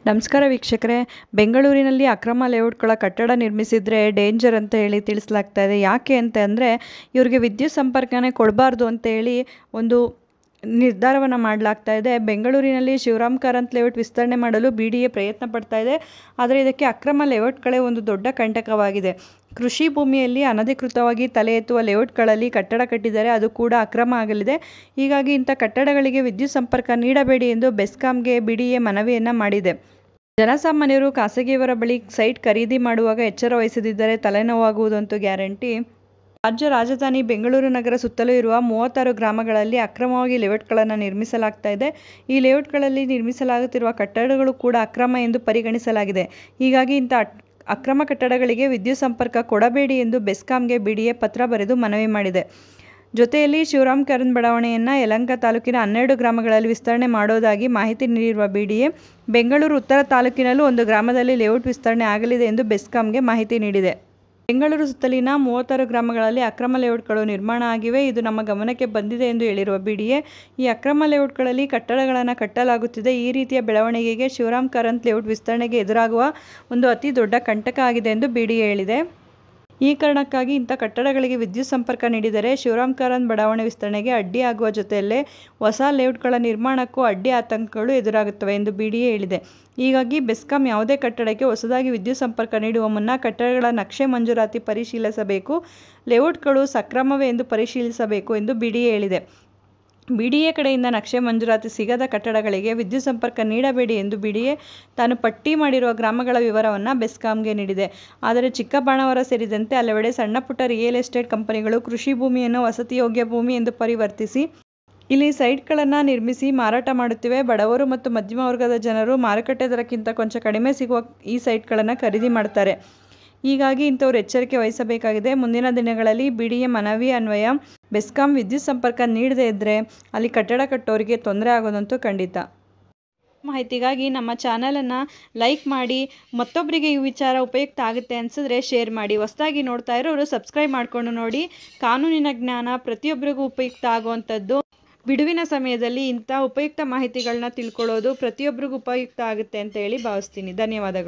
ನಮಸ್ಕಾರ ವೀಕ್ಷಕರೇ, ಬೆಂಗಳೂರಿನಲ್ಲಿ ಅಕ್ರಮ ಲೇಔಟ್ಗಳ ಕಟ್ಟಡ ನಿರ್ಮಿಸಿದರೆ ಡೇಂಜರ್ ಅಂತ ಹೇಳಿ ತಿಳಿಸಲಾಗ್ತಾ ಇದೆ. ಯಾಕೆ ಅಂತ ಅಂದರೆ ಇವ್ರಿಗೆ ವಿದ್ಯುತ್ ಸಂಪರ್ಕನೇ ಕೊಡಬಾರ್ದು ಅಂತೇಳಿ ಒಂದು ನಿರ್ಧಾರವನ್ನು ಮಾಡಲಾಗ್ತಾ ಇದೆ. ಬೆಂಗಳೂರಿನಲ್ಲಿ ಶಿವರಾಮ್ ಕಾರಂತ್ ಲೇಔಟ್ ವಿಸ್ತರಣೆ ಮಾಡಲು BDA ಪ್ರಯತ್ನ ಪಡ್ತಾ ಇದೆ. ಆದರೆ ಇದಕ್ಕೆ ಅಕ್ರಮ ಲೇಔಟ್ಗಳೇ ಒಂದು ದೊಡ್ಡ ಕಂಟಕವಾಗಿದೆ. ಕೃಷಿ ಭೂಮಿಯಲ್ಲಿ ಅನಧಿಕೃತವಾಗಿ ತಲೆ ಎತ್ತುವ ಲೇಔಟ್ಗಳಲ್ಲಿ ಕಟ್ಟಡ ಕಟ್ಟಿದರೆ ಅದು ಕೂಡ ಅಕ್ರಮ ಆಗಲಿದೆ. ಹೀಗಾಗಿ ಇಂಥ ಕಟ್ಟಡಗಳಿಗೆ ವಿದ್ಯುತ್ ಸಂಪರ್ಕ ನೀಡಬೇಡಿ ಎಂದು ಬೆಸ್ಕಾಂಗೆ BDA ಮನವಿಯನ್ನು ಮಾಡಿದೆ. ಜನಸಾಮಾನ್ಯರು ಖಾಸಗಿಯವರ ಬಳಿ ಸೈಟ್ ಖರೀದಿ ಮಾಡುವಾಗ ಎಚ್ಚರ ವಹಿಸದಿದ್ದರೆ ತಲೆನೋವಾಗುವುದಂತೂ ಗ್ಯಾರಂಟಿ. ರಾಜ್ಯ ರಾಜಧಾನಿ ಬೆಂಗಳೂರು ನಗರ ಸುತ್ತಲೂ ಇರುವ 36 ಗ್ರಾಮಗಳಲ್ಲಿ ಅಕ್ರಮವಾಗಿ ಲೇಔಟ್ಗಳನ್ನು ನಿರ್ಮಿಸಲಾಗ್ತಾ ಇದೆ. ಈ ಲೇಔಟ್ಗಳಲ್ಲಿ ನಿರ್ಮಿಸಲಾಗುತ್ತಿರುವ ಕಟ್ಟಡಗಳು ಕೂಡ ಅಕ್ರಮ ಎಂದು ಪರಿಗಣಿಸಲಾಗಿದೆ. ಹೀಗಾಗಿ ಇಂಥ ಅಕ್ರಮ ಕಟ್ಟಡಗಳಿಗೆ ವಿದ್ಯುತ್ ಸಂಪರ್ಕ ಕೊಡಬೇಡಿ ಎಂದು ಬೆಸ್ಕಾಂಗೆ BDA ಪತ್ರ ಬರೆದು ಮನವಿ ಮಾಡಿದೆ. ಜೊತೆಯಲ್ಲಿ ಶಿವರಾಮ್ ಕಾರಂತ್ ಬಡಾವಣೆಯನ್ನು ಯಲಹಂಕ ತಾಲೂಕಿನ 12 ಗ್ರಾಮಗಳಲ್ಲಿ ವಿಸ್ತರಣೆ ಮಾಡೋದಾಗಿ ಮಾಹಿತಿ ನೀಡಿರುವ BDA, ಬೆಂಗಳೂರು ಉತ್ತರ ತಾಲೂಕಿನಲ್ಲೂ ಒಂದು ಗ್ರಾಮದಲ್ಲಿ ಲೇಔಟ್ ವಿಸ್ತರಣೆ ಆಗಲಿದೆ ಎಂದು ಬೆಸ್ಕಾಂಗೆ ಮಾಹಿತಿ ನೀಡಿದೆ. ಬೆಂಗಳೂರು ಸುತ್ತಲಿನ 36 ಗ್ರಾಮಗಳಲ್ಲಿ ಅಕ್ರಮ ಲೇಔಟ್ಗಳು ನಿರ್ಮಾಣ ಆಗಿವೆ. ಇದು ನಮ್ಮ ಗಮನಕ್ಕೆ ಬಂದಿದೆ ಎಂದು ಹೇಳಿರುವ BDA, ಈ ಅಕ್ರಮ ಲೇಔಟ್ಗಳಲ್ಲಿ ಕಟ್ಟಡಗಳನ್ನು ಕಟ್ಟಲಾಗುತ್ತಿದೆ. ಈ ರೀತಿಯ ಬೆಳವಣಿಗೆಗೆ ಶಿವರಾಮ್ ಕಾರಂತ್ ಲೇಔಟ್ ವಿಸ್ತರಣೆಗೆ ಎದುರಾಗುವ ಒಂದು ಅತಿ ದೊಡ್ಡ ಕಂಟಕ ಆಗಿದೆ ಎಂದು BDA ಹೇಳಿದೆ. ಈ ಕಾರಣಕ್ಕಾಗಿ ಇಂಥ ಕಟ್ಟಡಗಳಿಗೆ ವಿದ್ಯುತ್ ಸಂಪರ್ಕ ನೀಡಿದರೆ ಶಿವರಾಮ್ ಕಾರಂತ್ ಬಡಾವಣೆ ವಿಸ್ತರಣೆಗೆ ಅಡ್ಡಿಯಾಗುವ ಜೊತೆಯಲ್ಲೇ ಹೊಸ ಲೇಔಟ್ಗಳ ನಿರ್ಮಾಣಕ್ಕೂ ಅಡ್ಡಿ ಆತಂಕಗಳು ಎದುರಾಗುತ್ತವೆ ಎಂದು BDA ಹೇಳಿದೆ. ಹೀಗಾಗಿ ಬೆಸ್ಕಾಂ ಯಾವುದೇ ಕಟ್ಟಡಕ್ಕೆ ಹೊಸದಾಗಿ ವಿದ್ಯುತ್ ಸಂಪರ್ಕ ನೀಡುವ ಮುನ್ನ ಕಟ್ಟಡಗಳ ನಕ್ಷೆ ಮಂಜೂರಾತಿ ಪರಿಶೀಲಿಸಬೇಕು, ಲೇಔಟ್ಗಳು ಸಕ್ರಮವೇ ಎಂದು ಪರಿಶೀಲಿಸಬೇಕು ಎಂದು BDA ಹೇಳಿದೆ. BDA ಕಡೆಯಿಂದ ನಕ್ಷೆ ಮಂಜೂರಾತಿ ಸಿಗದ ಕಟ್ಟಡಗಳಿಗೆ ವಿದ್ಯುತ್ ಸಂಪರ್ಕ ನೀಡಬೇಡಿ ಎಂದು BDA ತಾನು ಪಟ್ಟಿ ಮಾಡಿರುವ ಗ್ರಾಮಗಳ ವಿವರವನ್ನು ಬೆಸ್ಕಾಂಗೆ ನೀಡಿದೆ. ಆದರೆ ಚಿಕ್ಕಬಾಣಾವರ ಸೇರಿದಂತೆ ಹಲವೆಡೆ ಸಣ್ಣಪುಟ್ಟ ರಿಯಲ್ ಎಸ್ಟೇಟ್ ಕಂಪನಿಗಳು ಕೃಷಿ ಭೂಮಿಯನ್ನು ವಸತಿಯೋಗ್ಯ ಭೂಮಿ ಎಂದು ಪರಿವರ್ತಿಸಿ ಇಲ್ಲಿ ಸೈಟ್ಗಳನ್ನು ನಿರ್ಮಿಸಿ ಮಾರಾಟ ಮಾಡುತ್ತಿವೆ. ಬಡವರು ಮತ್ತು ಮಧ್ಯಮ ವರ್ಗದ ಜನರು ಮಾರುಕಟ್ಟೆ ದರಕ್ಕಿಂತ ಕೊಂಚ ಕಡಿಮೆ ಸಿಗುವ ಈ ಸೈಟ್ಗಳನ್ನು ಖರೀದಿ ಮಾಡ್ತಾರೆ. ಹೀಗಾಗಿ ಇಂಥವ್ರು ಎಚ್ಚರಿಕೆ ವಹಿಸಬೇಕಾಗಿದೆ. ಮುಂದಿನ ದಿನಗಳಲ್ಲಿ BDA ಮನವಿ ಅನ್ವಯ ಬೆಸ್ಕಾಂ ವಿದ್ಯುತ್ ಸಂಪರ್ಕ ನೀಡದೇ ಇದ್ದರೆ ಅಲ್ಲಿ ಕಟ್ಟಡ ಕಟ್ಟೋರಿಗೆ ತೊಂದರೆ ಆಗೋದಂತೂ ಖಂಡಿತ. ಮಾಹಿತಿಗಾಗಿ ನಮ್ಮ ಚಾನಲನ್ನು ಲೈಕ್ ಮಾಡಿ, ಮತ್ತೊಬ್ಬರಿಗೆ ಈ ವಿಚಾರ ಉಪಯುಕ್ತ ಆಗುತ್ತೆ ಅನಿಸಿದ್ರೆ ಶೇರ್ ಮಾಡಿ. ಹೊಸದಾಗಿ ನೋಡ್ತಾ ಇರೋರು ಸಬ್ಸ್ಕ್ರೈಬ್ ಮಾಡಿಕೊಂಡು ನೋಡಿ. ಕಾನೂನಿನ ಜ್ಞಾನ ಪ್ರತಿಯೊಬ್ಬರಿಗೂ ಉಪಯುಕ್ತ ಆಗುವಂಥದ್ದು. ಬಿಡುವಿನ ಸಮಯದಲ್ಲಿ ಇಂಥ ಉಪಯುಕ್ತ ಮಾಹಿತಿಗಳನ್ನ ತಿಳ್ಕೊಳ್ಳೋದು ಪ್ರತಿಯೊಬ್ಬರಿಗೂ ಉಪಯುಕ್ತ ಆಗುತ್ತೆ ಅಂತ ಹೇಳಿ ಭಾವಿಸ್ತೀನಿ. ಧನ್ಯವಾದಗಳು.